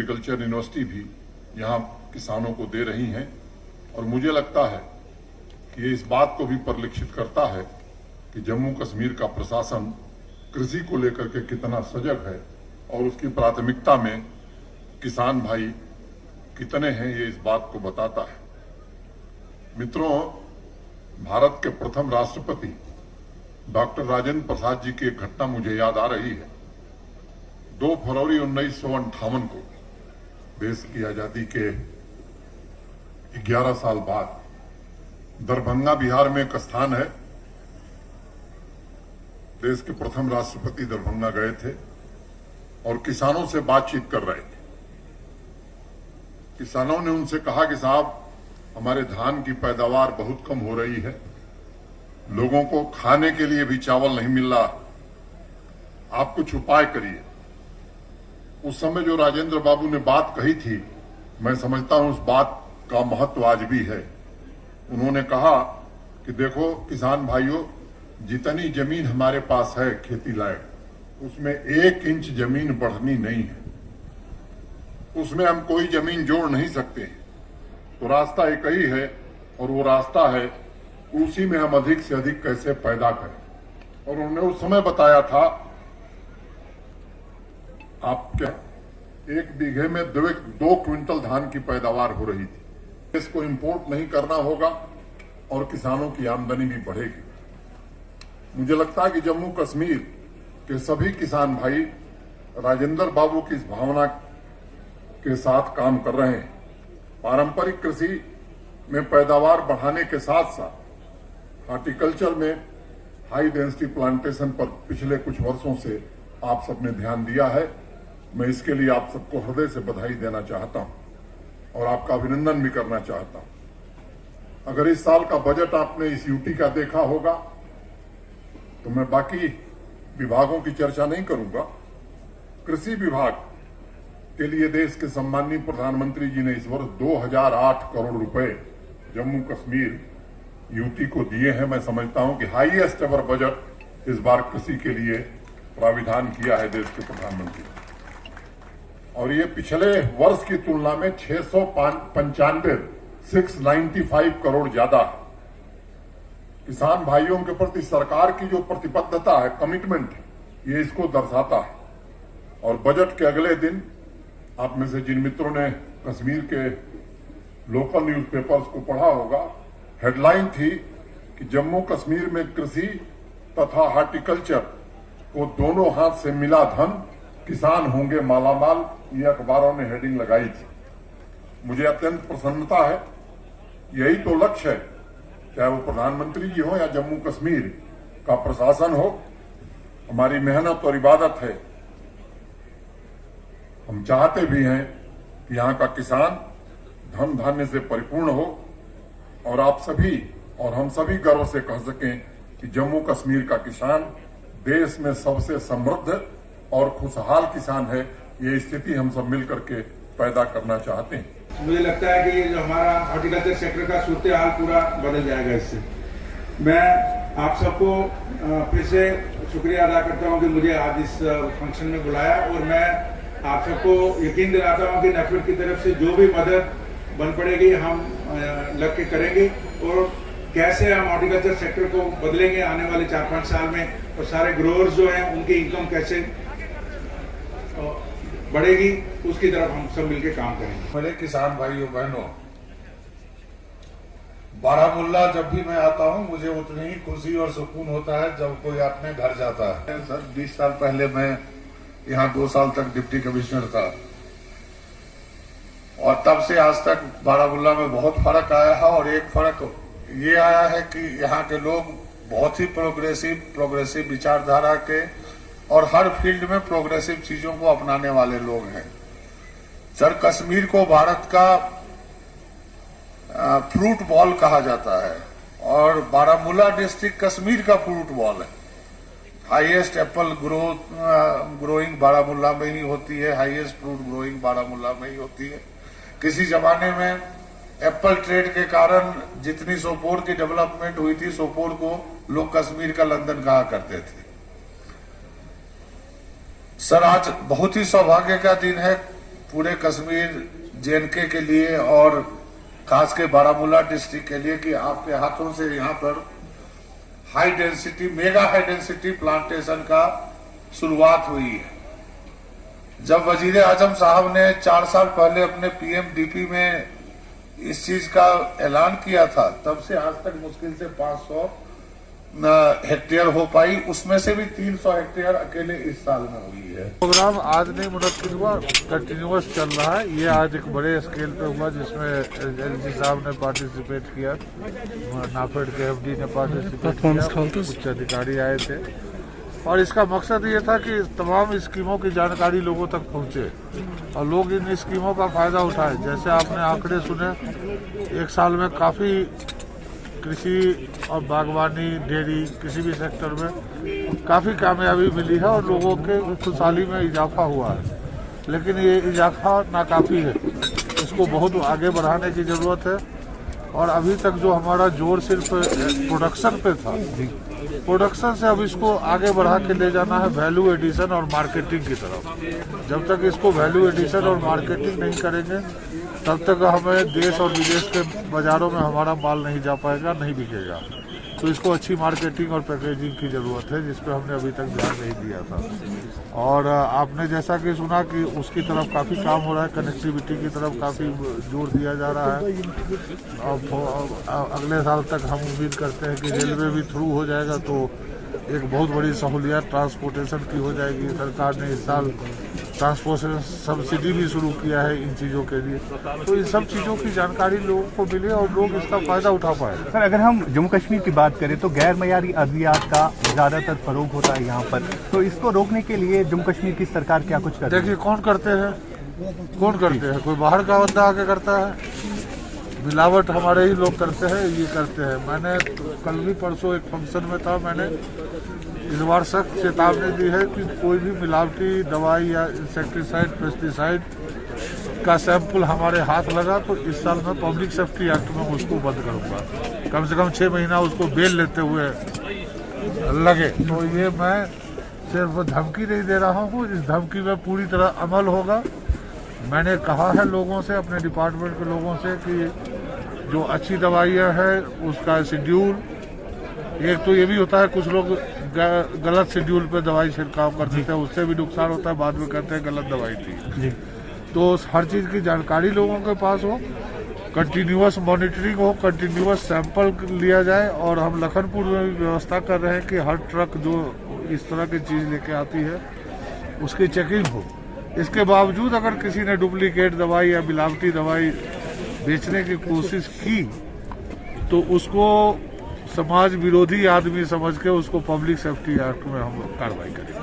Agriculture university भी यहाँ किसानों को दे रही हैं। और मुझे लगता है कि ये इस बात को भी परिलक्षित करता है कि जम्मू कश्मीर का प्रशासन कृषि को लेकर के कितना सजग है और उसकी प्राथमिकता में किसान भाई कितने हैं, ये इस बात को बताता है। मित्रों, भारत के प्रथम राष्ट्रपति डॉक्टर राजेंद्र प्रसाद जी की एक घटना मुझे याद आ रही है। 2 फरवरी 1958 को देश की आजादी के 11 साल बाद दरभंगा बिहार में एक स्थान है। देश के प्रथम राष्ट्रपति दरभंगा गए थे और किसानों से बातचीत कर रहे थे। किसानों ने उनसे कहा कि साहब, हमारे धान की पैदावार बहुत कम हो रही है, लोगों को खाने के लिए भी चावल नहीं मिल रहा, आप कुछ उपाय करिए। उस समय जो राजेंद्र बाबू ने बात कही थी, मैं समझता हूं उस बात का महत्व आज भी है। उन्होंने कहा कि देखो किसान भाइयों, जितनी जमीन हमारे पास है खेती लायक, उसमें 1 इंच जमीन बढ़नी नहीं है, उसमें हम कोई जमीन जोड़ नहीं सकते। तो रास्ता एक ही है और वो रास्ता है उसी में हम अधिक से अधिक कैसे पैदा करें। और उन्होंने उस समय बताया था, आप क्या 1 बीघे में 2 क्विंटल धान की पैदावार हो रही थी। इसको इंपोर्ट नहीं करना होगा और किसानों की आमदनी भी बढ़ेगी। मुझे लगता है कि जम्मू कश्मीर के सभी किसान भाई राजेंद्र बाबू की इस भावना के साथ काम कर रहे हैं। पारंपरिक कृषि में पैदावार बढ़ाने के साथ साथ हॉर्टिकल्चर में हाई डेंसिटी प्लांटेशन पर पिछले कुछ वर्षों से आप सबने ध्यान दिया है। मैं इसके लिए आप सबको हृदय से बधाई देना चाहता हूं और आपका अभिनंदन भी करना चाहता हूं। अगर इस साल का बजट आपने इस यूटी का देखा होगा तो मैं बाकी विभागों की चर्चा नहीं करूंगा। कृषि विभाग के लिए देश के सम्माननीय प्रधानमंत्री जी ने इस वर्ष 2008 करोड़ रुपए जम्मू कश्मीर यूटी को दिए हैं। मैं समझता हूं कि हाईएस्ट एवर बजट इस बार कृषि के लिए प्राविधान किया है देश के प्रधानमंत्री। और ये पिछले वर्ष की तुलना में 695 करोड़ ज्यादा है। किसान भाइयों के प्रति सरकार की जो प्रतिबद्धता है, कमिटमेंट है, ये इसको दर्शाता है। और बजट के अगले दिन आप में से जिन मित्रों ने कश्मीर के लोकल न्यूज़पेपर्स को पढ़ा होगा, हेडलाइन थी कि जम्मू कश्मीर में कृषि तथा हॉर्टिकल्चर को दोनों हाथ से मिला धन, किसान होंगे मालामाल। ये अखबारों ने हेडिंग लगाई थी। मुझे अत्यंत प्रसन्नता है। यही तो लक्ष्य है, चाहे वो प्रधानमंत्री जी हो या जम्मू कश्मीर का प्रशासन हो। हमारी मेहनत और इबादत है। हम चाहते भी हैं कि यहाँ का किसान धन धान्य से परिपूर्ण हो और आप सभी और हम सभी गर्व से कह सकें कि जम्मू कश्मीर का किसान देश में सबसे समृद्ध और खुशहाल किसान है। ये स्थिति हम सब मिलकर के पैदा करना चाहते हैं। मुझे लगता है कि ये जो हमारा हॉर्टिकल्चर सेक्टर का सूरत हाल पूरा बदल जाएगा इससे। मैं आप सबको फिर से शुक्रिया अदा करता हूं कि मुझे आज इस फंक्शन में बुलाया और मैं आप सबको यकीन दिलाता हूं कि नेफेड की तरफ से जो भी मदद बन पड़ेगी हम लग के करेंगे और कैसे हम हॉर्टिकल्चर सेक्टर को बदलेंगे आने वाले 4-5 साल में और सारे ग्रोअर्स जो हैं उनकी इनकम कैसे बढ़ेगी उसकी तरफ हम सब मिलकर काम करेंगे। मेरे किसान भाइयों बहनों, बारामुल्ला जब भी मैं आता हूं मुझे उतनी ही खुशी और सुकून होता है जब कोई अपने घर जाता है। सर 20 साल पहले मैं यहाँ 2 साल तक डिप्टी कमिश्नर था और तब से आज तक बारामुल्ला में बहुत फर्क आया है। और एक फर्क ये आया है कि यहाँ के लोग बहुत ही प्रोग्रेसिव विचारधारा के और हर फील्ड में प्रोग्रेसिव चीजों को अपनाने वाले लोग हैं। सर, कश्मीर को भारत का फ्रूट बॉल कहा जाता है और बारामूला डिस्ट्रिक्ट कश्मीर का फ्रूट बॉल है। हाईएस्ट एप्पल ग्रोइंग बारामूला में ही होती है, हाईएस्ट फ्रूट ग्रोइंग बारामूला में ही होती है। किसी जमाने में एप्पल ट्रेड के कारण जितनी सोपोर की डेवलपमेंट हुई थी, सोपोर को लोग कश्मीर का लंदन कहा करते थे। सर, आज बहुत ही सौभाग्य का दिन है पूरे कश्मीर जेएनके के लिए और खास के बारामूला डिस्ट्रिक्ट के लिए कि आपके हाथों से यहाँ पर मेगा हाई डेंसिटी प्लांटेशन का शुरुआत हुई है। जब वजीर आजम साहब ने 4 साल पहले अपने पीएमडीपी में इस चीज का ऐलान किया था, तब से आज तक मुश्किल से 500 हेक्टेयर हो पाई, उसमें से भी 300 हेक्टेयर अकेले इस साल में हुई है। प्रोग्राम आज नहीं मुनक्किद हुआ, कंटिन्यूअस चल रहा है। ये आज एक बड़े स्केल पे हुआ जिसमें एलजी साहब ने पार्टिसिपेट किया, नाफेड के एफडी ने पार्टिसिपेट किया, उच्च अधिकारी आए थे और इसका मकसद ये था कि तमाम स्कीमों की जानकारी लोगों तक पहुंचे और लोग इन स्कीमों का फायदा उठाए। जैसे आपने आंकड़े सुने, एक साल में काफी कृषि और बागवानी, डेयरी, किसी भी सेक्टर में काफी कामयाबी मिली है और लोगों के खुशहाली में इजाफा हुआ है। लेकिन ये इजाफा नाकाफी है, इसको बहुत आगे बढ़ाने की जरूरत है। और अभी तक जो हमारा जोर सिर्फ प्रोडक्शन पे था, प्रोडक्शन से अब इसको आगे बढ़ा के ले जाना है वैल्यू एडिशन और मार्केटिंग की तरफ। जब तक इसको वैल्यू एडिशन और मार्केटिंग नहीं करेंगे तब तक हमें देश और विदेश के बाजारों में हमारा माल नहीं जा पाएगा, नहीं बिकेगा। तो इसको अच्छी मार्केटिंग और पैकेजिंग की जरूरत है, जिस पर हमने अभी तक ध्यान नहीं दिया था। और आपने जैसा कि सुना कि उसकी तरफ काफ़ी काम हो रहा है, कनेक्टिविटी की तरफ काफ़ी जोर दिया जा रहा है। और अगले साल तक हम उम्मीद करते हैं कि रेलवे भी थ्रू हो जाएगा तो एक बहुत बड़ी सहूलियत ट्रांसपोर्टेशन की हो जाएगी। सरकार ने इस साल ट्रांसपोर्टेशन सब्सिडी भी शुरू किया है इन चीज़ों के लिए, तो इन सब चीज़ों की जानकारी लोगों को मिले और लोग इसका फायदा उठा पाए। सर, अगर हम जम्मू कश्मीर की बात करें तो गैर मयारी अद्वियात का ज़्यादातर फरोग होता है यहाँ पर, तो इसको रोकने के लिए जम्मू कश्मीर की सरकार क्या कुछ करती है? देखिए, कौन करते हैं? कोई बाहर का बंदा आके करता है? मिलावट हमारे ही लोग करते हैं, ये करते हैं। मैंने कल भी परसों एक फंक्शन में था, मैंने इस बार सख्त चेतावनी दी है कि कोई भी मिलावटी दवाई या इंसेक्टिसाइड, पेस्टिसाइड का सैंपल हमारे हाथ लगा तो इस साल मैं पब्लिक सेफ्टी एक्ट में उसको बंद करूंगा। कम से कम 6 महीना उसको बेल लेते हुए लगे। तो ये मैं सिर्फ धमकी नहीं दे रहा हूँ, इस धमकी में पूरी तरह अमल होगा। मैंने कहा है लोगों से, अपने डिपार्टमेंट के लोगों से, कि जो अच्छी दवाइयाँ हैं उसका शेड्यूल, एक तो ये भी होता है कुछ लोग गलत शेड्यूल पे दवाई छिड़काव कर देते हैं, उससे भी नुकसान होता है, बाद में कहते हैं गलत दवाई थी। तो हर चीज़ की जानकारी लोगों के पास हो, कंटिन्यूअस मॉनिटरिंग हो, कंटिन्यूअस सैंपल लिया जाए। और हम लखनपुर में व्यवस्था कर रहे हैं कि हर ट्रक जो इस तरह की चीज़ लेके आती है उसकी चेकिंग हो। इसके बावजूद अगर किसी ने डुप्लीकेट दवाई या मिलावटी दवाई बेचने की कोशिश की तो उसको समाज विरोधी आदमी समझ के उसको पब्लिक सेफ्टी एक्ट में हम कार्रवाई करेंगे।